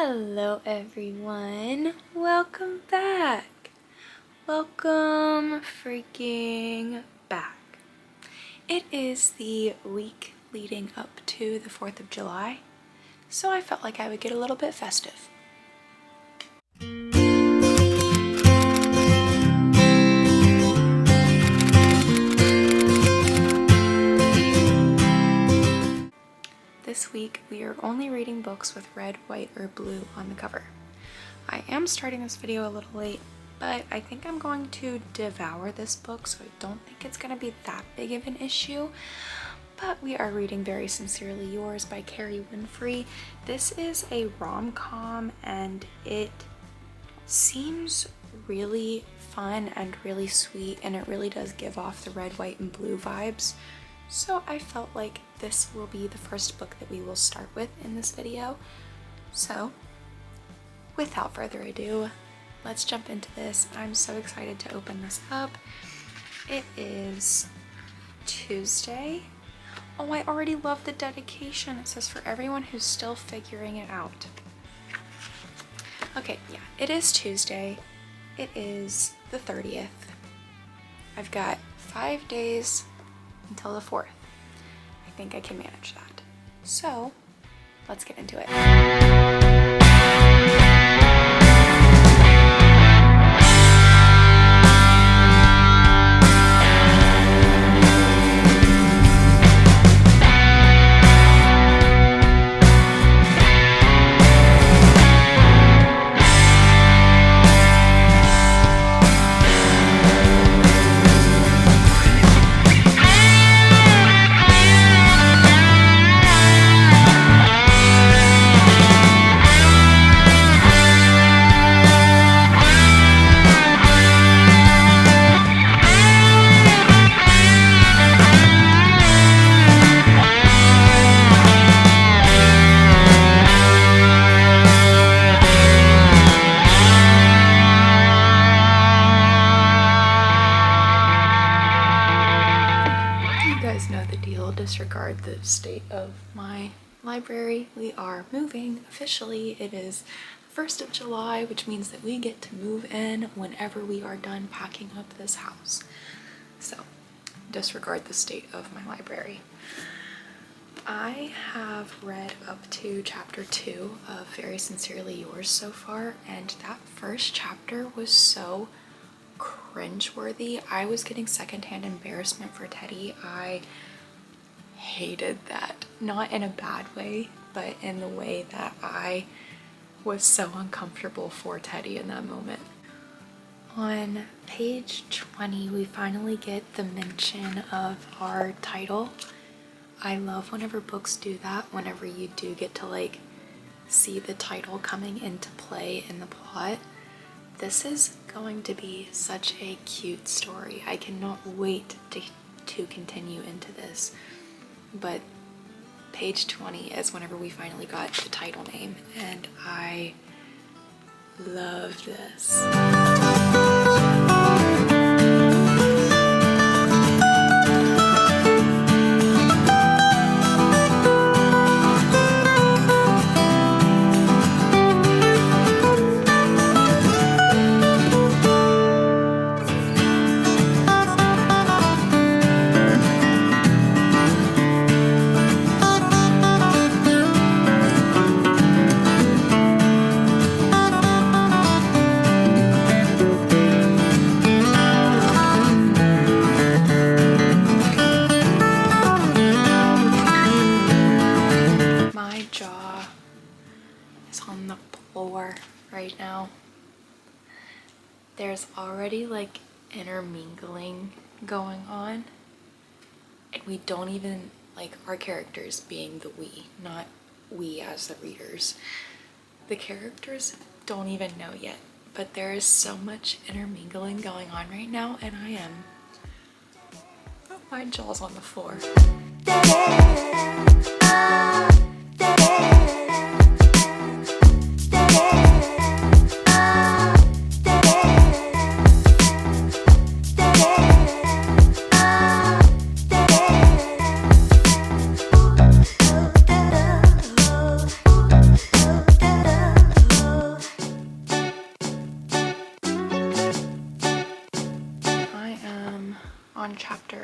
Hello everyone, welcome back. Welcome freaking back. It is the week leading up to the 4th of July, so I felt like I would get a little bit festive. This week, we are only reading books with red, white, or blue on the cover. I am starting this video a little late, but I think I'm going to devour this book, so I don't think it's going to be that big of an issue. But we are reading Very Sincerely Yours by Kerry Winfrey. This is a rom-com, and it seems really fun and really sweet, and it really does give off the red, white, and blue vibes. So I felt like this will be the first book that we will start with in this video. So without further ado, let's jump into this. I'm so excited to open this up. It is Tuesday. Oh, I already love the dedication. It says, for everyone who's still figuring it out. Okay, yeah, it is Tuesday. It is the 30th. I've got 5 days until the 4th. I think I can manage that. So let's get into it. Disregard the state of my library. We are moving officially. It is the 1st of July, which means that we get to move in whenever we are done packing up this house. So disregard the state of my library. I have read up to chapter 2 of Very Sincerely Yours so far, and that first chapter was so cringeworthy. I was getting secondhand embarrassment for Teddy. I hated that, not in a bad way, but in the way that I was so uncomfortable for Teddy in that moment. On page 20, we finally get the mention of our title. I love whenever books do that, whenever you do get to like see the title coming into play in the plot. This is going to be such a cute story. I cannot wait to continue into this. But page 20 is whenever we finally got the title name, and I love this. Right now, there's already like intermingling going on, and we don't even, like, our characters being the we, not we as the readers, the characters don't even know yet, but there is so much intermingling going on right now, and my jaw's on the floor.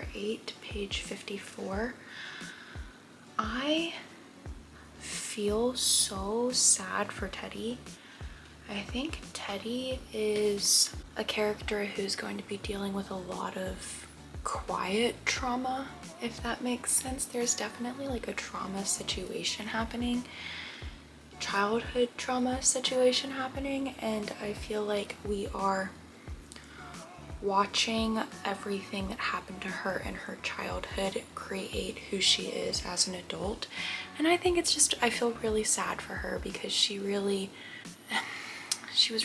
chapter 8, page 54. I feel so sad for Teddy. I think Teddy is a character who's going to be dealing with a lot of quiet trauma, if that makes sense. There's definitely like a trauma situation happening, childhood trauma situation happening, and I feel like we are watching everything that happened to her in her childhood create who she is as an adult. And I think it's just, I feel really sad for her because she was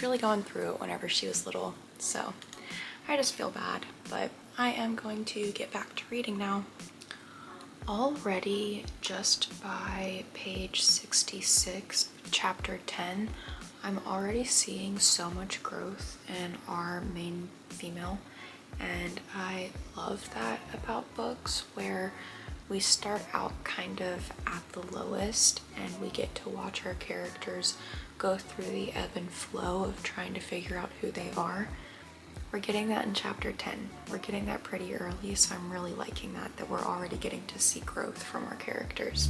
really going through it whenever she was little. So I just feel bad, but I am going to get back to reading now. Already, just by page 66, chapter 10, I'm already seeing so much growth in our main female, and I love that about books where we start out kind of at the lowest and we get to watch our characters go through the ebb and flow of trying to figure out who they are. We're getting that in chapter 10. We're getting that pretty early, so I'm really liking that we're already getting to see growth from our characters.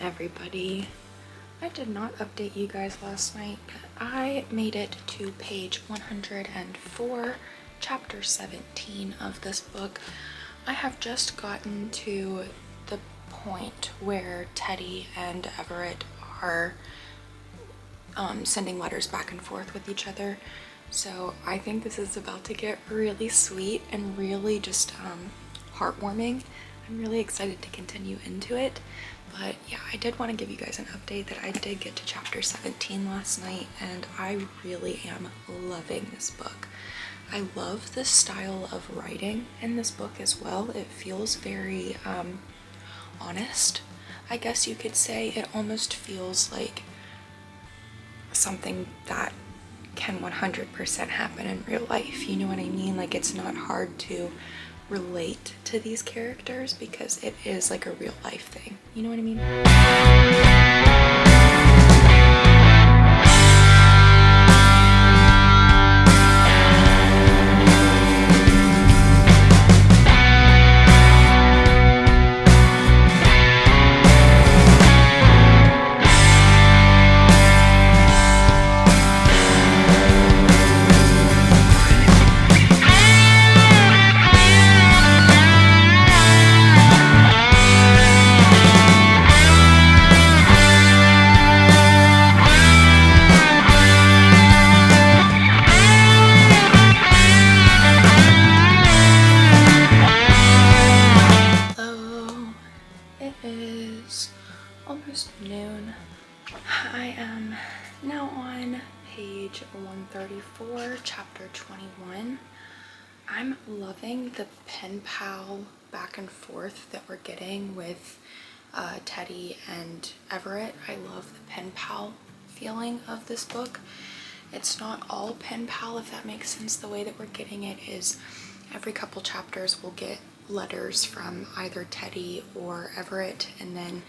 Everybody, I did not update you guys last night, but I made it to page 104, chapter 17 of this book. I have just gotten to the point where Teddy and Everett are sending letters back and forth with each other. So I think this is about to get really sweet and really just heartwarming. I'm really excited to continue into it. But yeah, I did want to give you guys an update that I did get to chapter 17 last night, and I really am loving this book. I love the style of writing in this book as well. It feels very honest, I guess you could say. It almost feels like something that can 100% happen in real life. You know what I mean? Like, it's not hard to relate to these characters because it is like a real life thing. You know what I mean? Noon. I am now on page 134, chapter 21. I'm loving the pen pal back and forth that we're getting with Teddy and Everett. I love the pen pal feeling of this book. It's not all pen pal, if that makes sense. The way that we're getting it is every couple chapters we'll get letters from either Teddy or Everett, and then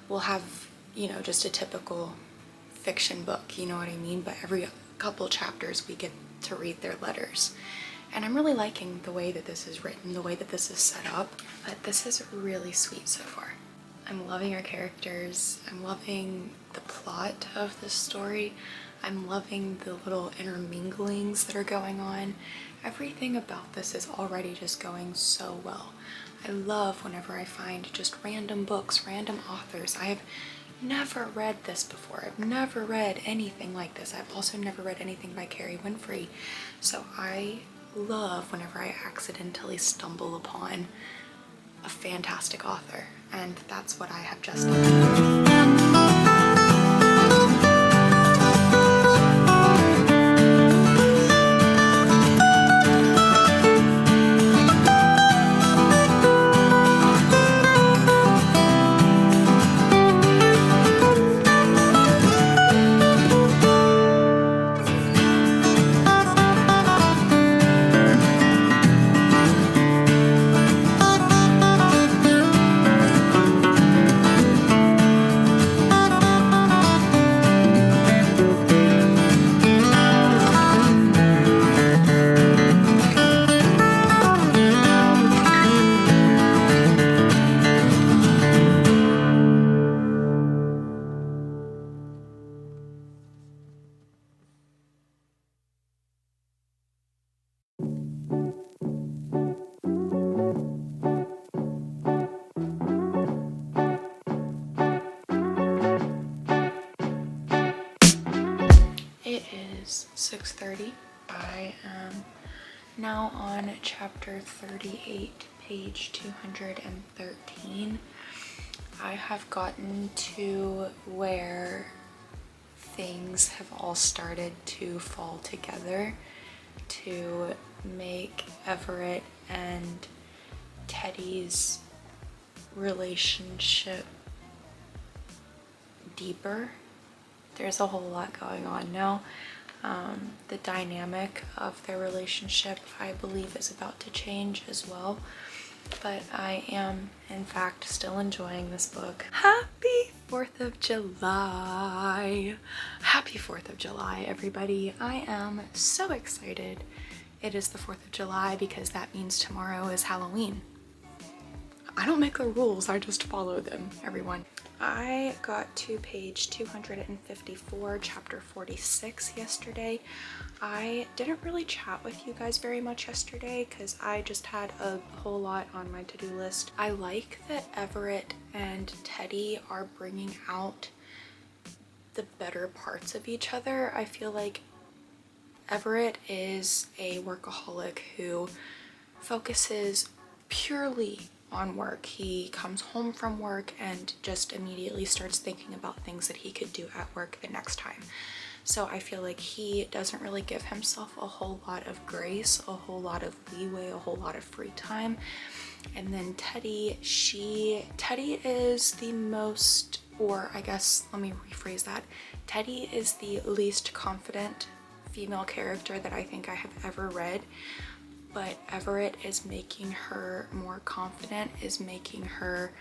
we'll have, you know, just a typical fiction book, you know what I mean? But every couple chapters we get to read their letters. And I'm really liking the way that this is written, the way that this is set up. But this is really sweet so far. I'm loving our characters. I'm loving the plot of this story. I'm loving the little interminglings that are going on. Everything about this is already just going so well. I love whenever I find just random books, random authors. I have never read this before. I've never read anything like this. I've also never read anything by Kerry Winfrey. So I love whenever I accidentally stumble upon a fantastic author, and that's what I have just done. is 6:30. I am now on chapter 38, page 213. I have gotten to where things have all started to fall together to make Everett and Teddy's relationship deeper. There's a whole lot going on now. The dynamic of their relationship, I believe, is about to change as well. But I am, in fact, still enjoying this book. Happy 4th of July! Happy 4th of July, everybody. I am so excited. It is the 4th of July because that means tomorrow is Halloween. I don't make the rules, I just follow them, everyone. I got to page 254, chapter 46 yesterday. I didn't really chat with you guys very much yesterday because I just had a whole lot on my to-do list. I like that Everett and Teddy are bringing out the better parts of each other. I feel like Everett is a workaholic who focuses purely on work. He comes home from work and just immediately starts thinking about things that he could do at work the next time. So I feel like he doesn't really give himself a whole lot of grace, a whole lot of leeway, a whole lot of free time. And then Teddy is the most, or I guess, let me rephrase that. Teddy is the least confident female character that I think I have ever read. But Everett is making her more confident, is making her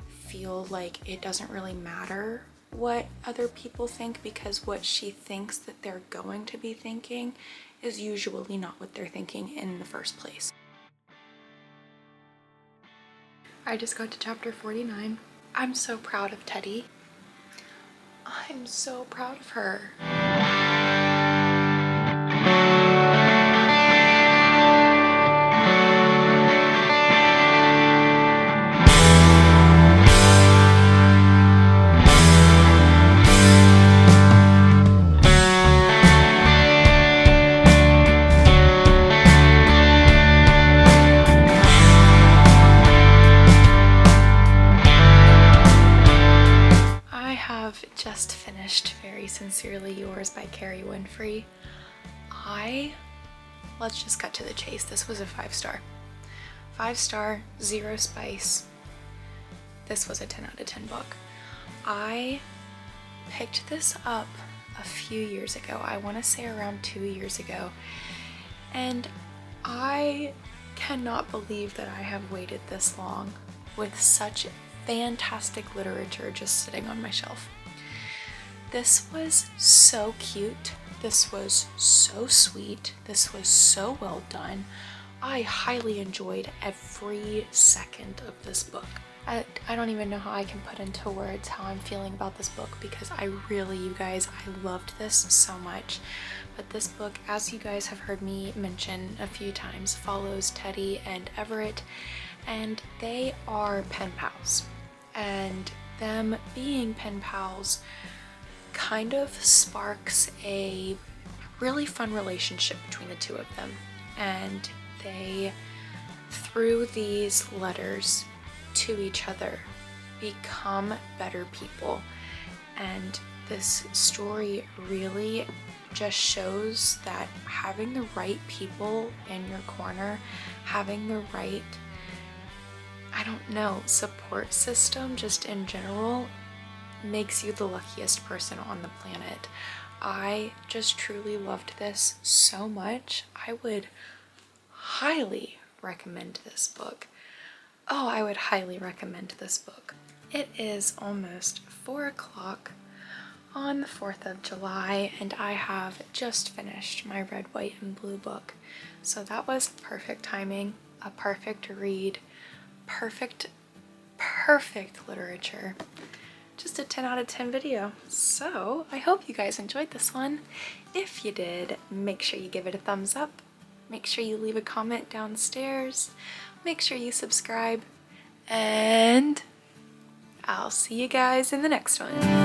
feel like it doesn't really matter what other people think, because what she thinks that they're going to be thinking is usually not what they're thinking in the first place. I just got to chapter 49. I'm so proud of Teddy. I'm so proud of her. Just finished Very Sincerely Yours by Kerry Winfrey. Let's just cut to the chase. This was a 5-star. 5-star, 0 spice. This was a 10 out of 10 book. I picked this up a few years ago. I want to say around 2 years ago. And I cannot believe that I have waited this long with such fantastic literature just sitting on my shelf. This was so cute. This was so sweet. This was so well done. I highly enjoyed every second of this book. I don't even know how I can put into words how I'm feeling about this book, because you guys, I loved this so much. But this book, as you guys have heard me mention a few times, follows Teddy and Everett, and they are pen pals. And them being pen pals kind of sparks a really fun relationship between the two of them. And they, through these letters to each other, become better people. And this story really just shows that having the right people in your corner, having the right, support system just in general, makes you the luckiest person on the planet. I just truly loved this so much. I would highly recommend this book. Oh, I would highly recommend this book. It is almost 4 o'clock on the 4th of July, and I have just finished my Red, White, and Blue book. So that was perfect timing, a perfect read, perfect literature. Just a 10 out of 10 video. So I hope you guys enjoyed this one. If you did, make sure you give it a thumbs up. Make sure you leave a comment downstairs. Make sure you subscribe. And I'll see you guys in the next one.